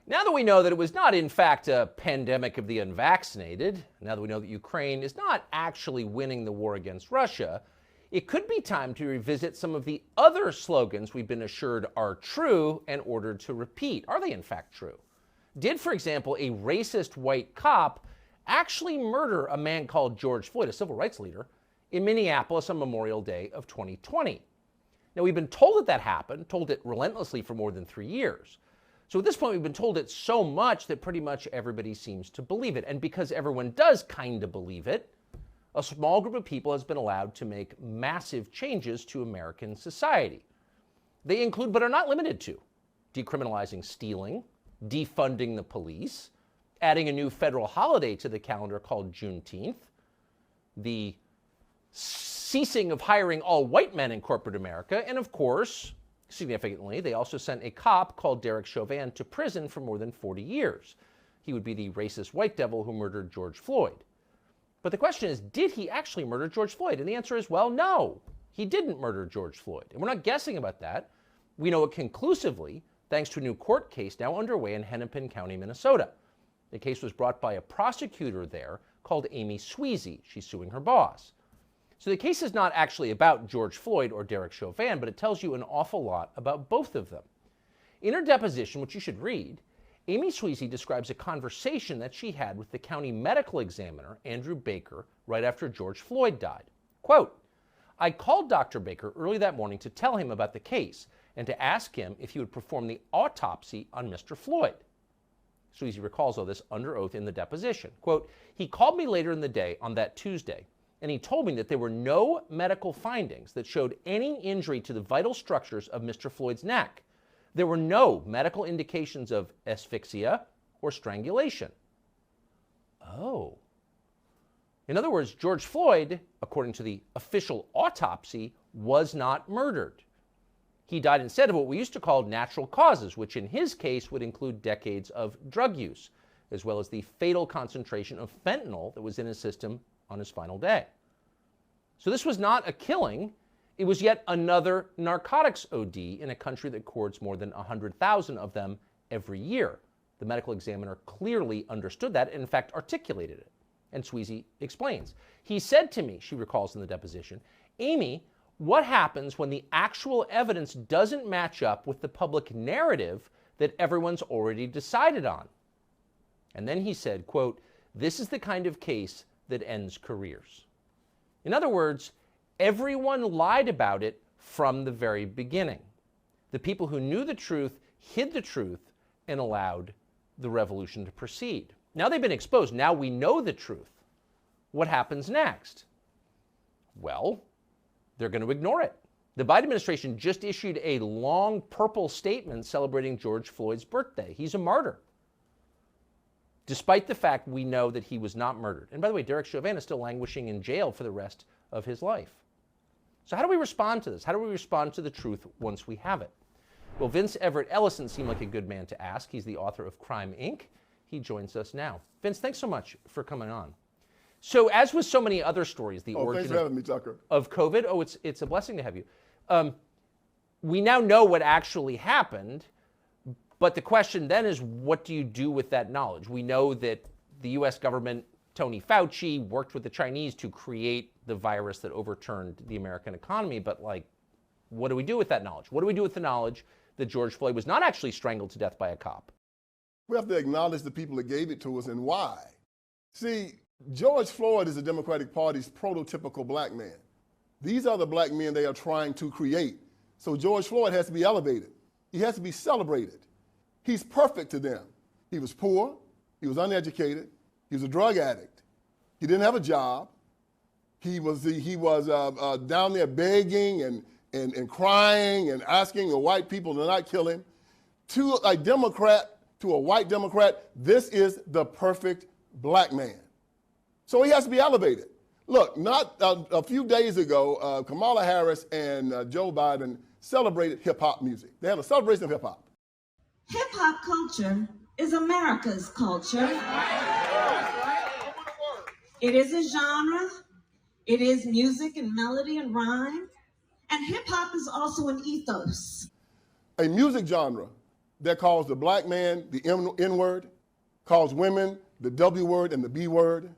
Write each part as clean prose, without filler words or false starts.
Now that we know that it was not, in fact, a pandemic of the unvaccinated, now that we know that Ukraine is not actually winning the war against Russia, it could be time to revisit some of the other slogans we've been assured are true and ordered to repeat. Are they, in fact, true? Did, for example, a racist white cop actually murder a man called George Floyd, a civil rights leader, in Minneapolis on Memorial Day of 2020? Now, we've been told that that happened, told it relentlessly for more than 3 years. So at this point, we've been told it so much that pretty much everybody seems to believe it. And because everyone does kind of believe it, a small group of people has been allowed to make massive changes to American society. They include, but are not limited to, decriminalizing stealing, defunding the police, adding a new federal holiday to the calendar called Juneteenth, the ceasing of hiring all white men in corporate America, and of course, significantly, they also sent a cop called Derek Chauvin to prison for more than 40 years. He would be the racist white devil who murdered George Floyd. But the question is, did he actually murder George Floyd? And the answer is, well, no, he didn't murder George Floyd. And we're not guessing about that. We know it conclusively, thanks to a new court case now underway in Hennepin County, Minnesota. The case was brought by a prosecutor there called Amy Sweezy. She's suing her boss. So the case is not actually about George Floyd or Derek Chauvin, but it tells you an awful lot about both of them. In her deposition, which you should read, Amy Sweezy describes a conversation that she had with the county medical examiner, Andrew Baker, right after George Floyd died. Quote, "I called Dr. Baker early that morning to tell him about the case and to ask him if he would perform the autopsy on Mr. Floyd." Sweezy recalls all this under oath in the deposition. Quote, "He called me later in the day on that Tuesday, and he told me that there were no medical findings that showed any injury to the vital structures of Mr. Floyd's neck. There were no medical indications of asphyxia or strangulation." Oh. In other words, George Floyd, according to the official autopsy, was not murdered. He died instead of what we used to call natural causes, which in his case would include decades of drug use, as well as the fatal concentration of fentanyl that was in his system on his final day. So this was not a killing. It was yet another narcotics OD in a country that records more than 100,000 of them every year. The medical examiner clearly understood that and in fact articulated it. And Sweezy explains. "He said to me," she recalls in the deposition, "Amy, what happens when the actual evidence doesn't match up with the public narrative that everyone's already decided on?" And then he said, quote, "This is the kind of case that ends careers." In other words, everyone lied about it from the very beginning. The people who knew the truth hid the truth and allowed the revolution to proceed. Now they've been exposed. Now we know the truth. What happens next? Well, they're going to ignore it. The Biden administration just issued a long purple statement celebrating George Floyd's birthday. He's a martyr, despite the fact we know that he was not murdered. And by the way, Derek Chauvin is still languishing in jail for the rest of his life. So how do we respond to this? How do we respond to the truth once we have it? Well, Vince Everett Ellison seemed like a good man to ask. He's the author of Crime, Inc. He joins us now. Vince, thanks so much for coming on. So as with so many other stories, the origin thanks for having me, Tucker. Of COVID, it's a blessing to have you. We now know what actually happened, but the question then is, what do you do with that knowledge? We know that the U.S. government, Tony Fauci, worked with the Chinese to create the virus that overturned the American economy, but what do we do with that knowledge? What do we do with the knowledge that George Floyd was not actually strangled to death by a cop? We have to acknowledge the people that gave it to us and why. See, George Floyd is the Democratic Party's prototypical black man. These are the black men they are trying to create. So George Floyd has to be elevated. He has to be celebrated. He's perfect to them. He was poor. He was uneducated. He was a drug addict. He didn't have a job. He was down there begging and crying and asking the white people to not kill him. To a Democrat, to a white Democrat, this is the perfect black man. So he has to be elevated. Look, not a few days ago, Kamala Harris and Joe Biden celebrated hip-hop music. They had a celebration of hip-hop. Hip-hop culture is America's culture. It is a genre. It is music and melody and rhyme. And hip-hop is also an ethos. A music genre that calls the black man the N word, calls women the W word and the B word,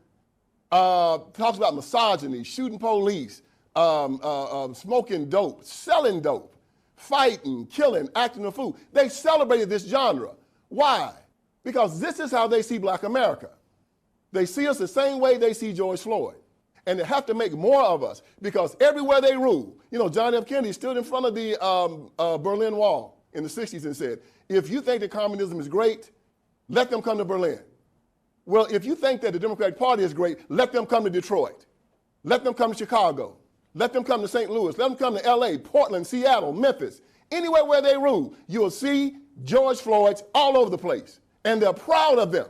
talks about misogyny, shooting police, smoking dope, selling dope, fighting, killing, acting a fool. They celebrated this genre. Why? Because this is how they see black America. They see us the same way they see George Floyd. And they have to make more of us because everywhere they rule, you know, John F. Kennedy stood in front of the Berlin Wall in the 60s and said, if you think that communism is great, let them come to Berlin. Well, if you think that the Democratic Party is great, let them come to Detroit. Let them come to Chicago. Let them come to St. Louis. Let them come to LA, Portland, Seattle, Memphis. Anywhere where they rule, you will see George Floyd's all over the place. And they're proud of them.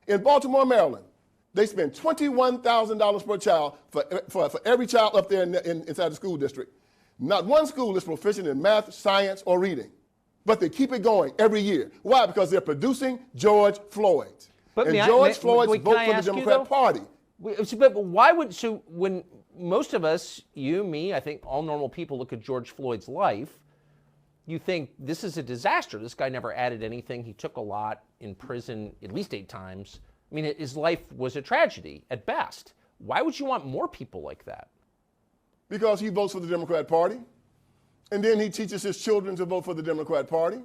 In Baltimore, Maryland, they spend $21,000 per child for every child up there inside the school district. Not one school is proficient in math, science, or reading. But they keep it going every year. Why? Because they're producing George Floyd. But and George Floyd's vote for the Democrat Party. But why would, so when most of us, you, me, I think all normal people look at George Floyd's life, you think this is a disaster. This guy never added anything. He took a lot in prison at least 8 times. I mean, his life was a tragedy at best. Why would you want more people like that? Because he votes for the Democrat Party, and then he teaches his children to vote for the Democrat Party,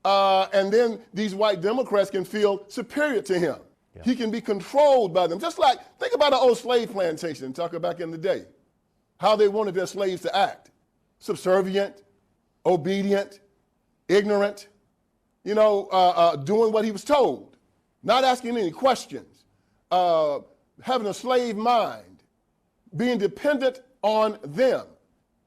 and then these white Democrats can feel superior to him. Yeah. He can be controlled by them. Just like, think about an old slave plantation, talk about back in the day, how they wanted their slaves to act. Subservient, obedient, ignorant, you know, doing what he was told. Not asking any questions, having a slave mind, being dependent on them.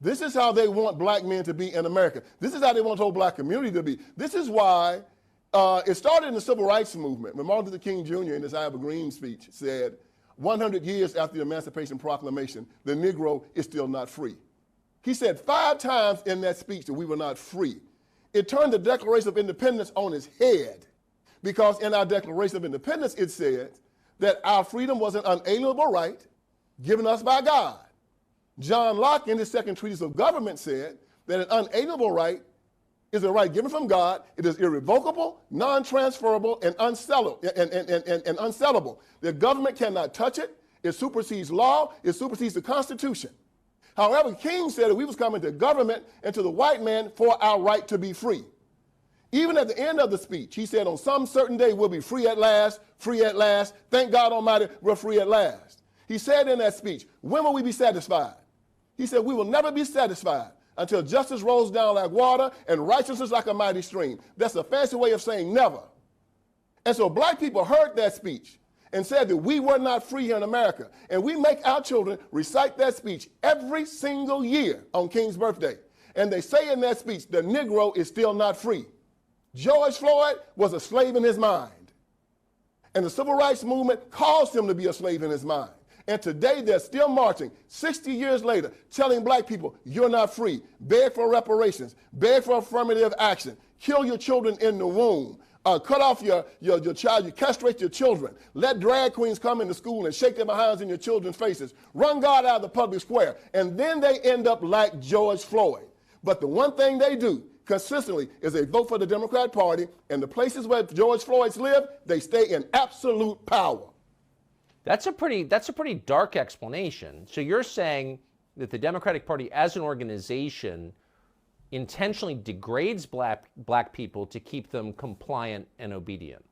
This is how they want black men to be in America. This is how they want the whole black community to be. This is why it started in the civil rights movement. When Martin Luther King Jr. in his I Have a Dream speech said, 100 years after the Emancipation Proclamation, the Negro is still not free. He said 5 times in that speech that we were not free. It turned the Declaration of Independence on its head. Because in our Declaration of Independence, it said that our freedom was an unalienable right given us by God. John Locke, in his second treatise of government, said that an unalienable right is a right given from God. It is irrevocable, non-transferable, and unsellable. The government cannot touch it. It supersedes law. It supersedes the Constitution. However, King said that we was coming to government and to the white man for our right to be free. Even at the end of the speech, he said, on some certain day, we'll be free at last, free at last. Thank God Almighty, we're free at last. He said in that speech, when will we be satisfied? He said, we will never be satisfied until justice rolls down like water and righteousness like a mighty stream. That's a fancy way of saying never. And so black people heard that speech and said that we were not free here in America. And we make our children recite that speech every single year on King's birthday. And they say in that speech, the Negro is still not free. George Floyd was a slave in his mind. And the civil rights movement caused him to be a slave in his mind. And today they're still marching, 60 years later, telling black people, you're not free. Beg for reparations. Beg for affirmative action. Kill your children in the womb. Cut off your child. You castrate your children. Let drag queens come into school and shake their behinds in your children's faces. Run God out of the public square. And then they end up like George Floyd. But the one thing they do consistently is they vote for the Democrat Party, and the places where George Floyd's live, they stay in absolute power. That's a pretty dark explanation. So you're saying that the Democratic Party as an organization intentionally degrades black people to keep them compliant and obedient.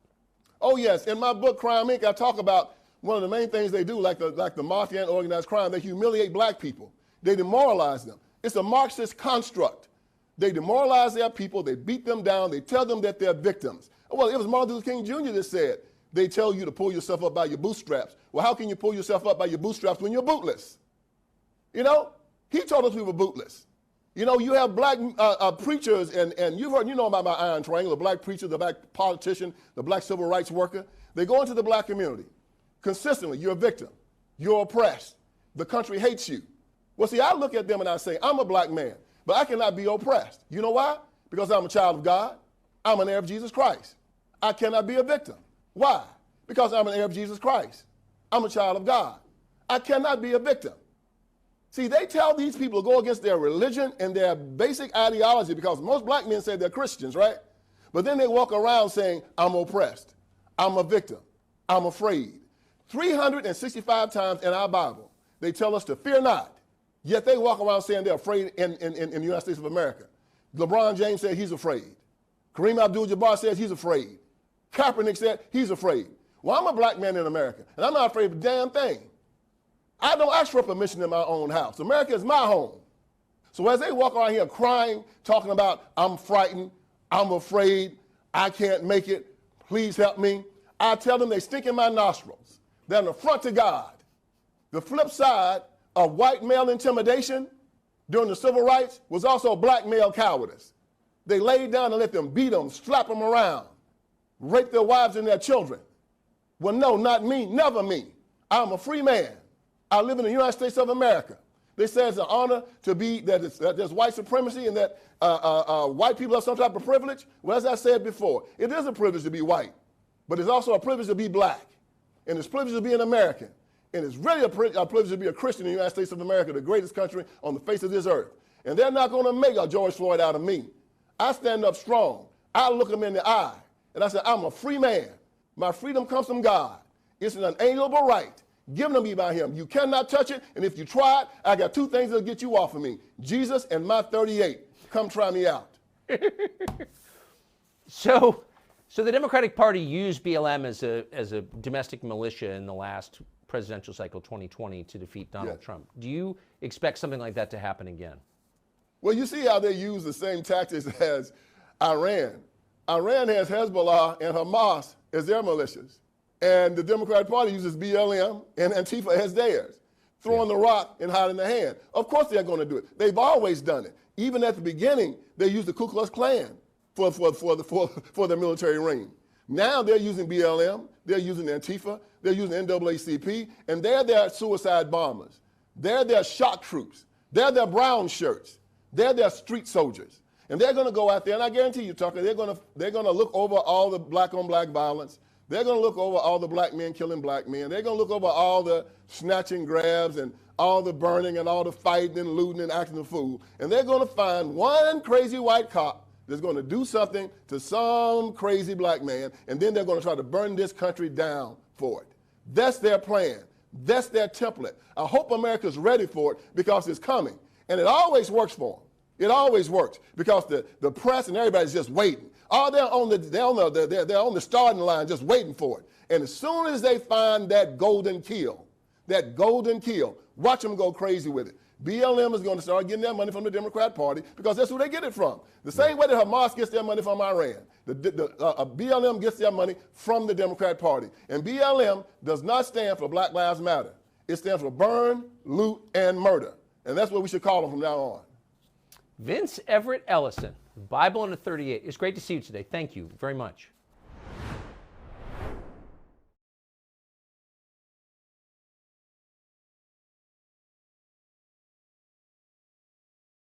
Oh yes, in my book Crime Inc. I talk about one of the main things they do, like the mafia and organized crime. They humiliate black people. They demoralize them. It's a Marxist construct. They demoralize their people, they beat them down, they tell them that they're victims. Well, it was Martin Luther King Jr. that said, they tell you to pull yourself up by your bootstraps. Well, how can you pull yourself up by your bootstraps when you're bootless? You know, he told us we were bootless. You know, you have black preachers, and you know about my iron triangle, the black preacher, the black politician, the black civil rights worker. They go into the black community. Consistently, you're a victim. You're oppressed. The country hates you. Well, see, I look at them and I say, I'm a black man. But I cannot be oppressed. You know why? Because I'm a child of God. I'm an heir of Jesus Christ. I cannot be a victim. Why? Because I'm an heir of Jesus Christ. I'm a child of God. I cannot be a victim. See, they tell these people to go against their religion and their basic ideology because most black men say they're Christians, right? But then they walk around saying, I'm oppressed, I'm a victim, I'm afraid. 365 times in our Bible, they tell us to fear not. Yet they walk around saying they're afraid in the United States of America. LeBron James said he's afraid. Kareem Abdul-Jabbar says he's afraid. Kaepernick said he's afraid. Well, I'm a black man in America, and I'm not afraid of a damn thing. I don't ask for permission in my own house. America is my home. So as they walk around here crying, talking about, I'm frightened, I'm afraid, I can't make it, please help me, I tell them they stink in my nostrils. They're an affront to God. The flip side of white male intimidation during the civil rights was also black male cowardice. They laid down and let them beat them, slap them around, rape their wives and their children. Well, no, not me, never me. I'm a free man. I live in the United States of America. They say it's an honor to be, that there's white supremacy and that white people have some type of privilege. Well, as I said before, it is a privilege to be white, but it's also a privilege to be black. And it's a privilege to be an American. And it's really a privilege to be a Christian in the United States of America, the greatest country on the face of this earth. And they're not going to make a George Floyd out of me. I stand up strong. I look them in the eye, and I say, I'm a free man. My freedom comes from God. It's an unalienable right given to me by him. You cannot touch it, and if you try it, I got two things that'll get you off of me, Jesus and my 38. Come try me out. So the Democratic Party used BLM as a domestic militia in the last presidential cycle, 2020, to defeat Donald Trump. Do you expect something like that to happen again? Well, you see how they use the same tactics as Iran. Iran has Hezbollah and Hamas as their militias. And the Democratic Party uses BLM and Antifa as theirs, throwing the rock and hiding the hand. Of course they're going to do it. They've always done it. Even at the beginning, they used the Ku Klux Klan for their military reign. Now they're using BLM, they're using Antifa, they're using NAACP, and they're their suicide bombers. They're their shock troops. They're their brown shirts. They're their street soldiers. And they're going to go out there, and I guarantee you, Tucker, they're going to look over all the black-on-black violence. They're going to look over all the black men killing black men. They're going to look over all the snatching grabs and all the burning and all the fighting and looting and acting a fool. And they're going to find one crazy white cop that's going to do something to some crazy black man, and then they're going to try to burn this country down for it. That's their plan. That's their template. I hope America's ready for it because it's coming. And it always works for them. It always works because the press and everybody's just waiting. Oh, they're on the starting line just waiting for it. And as soon as they find that golden kill, watch them go crazy with it. BLM is going to start getting their money from the Democrat Party because that's who they get it from. The same way that Hamas gets their money from Iran. BLM gets their money from the Democrat Party. And BLM does not stand for Black Lives Matter. It stands for burn, loot, and murder. And that's what we should call them from now on. Vince Everett Ellison, Bible in a 38. It's great to see you today. Thank you very much.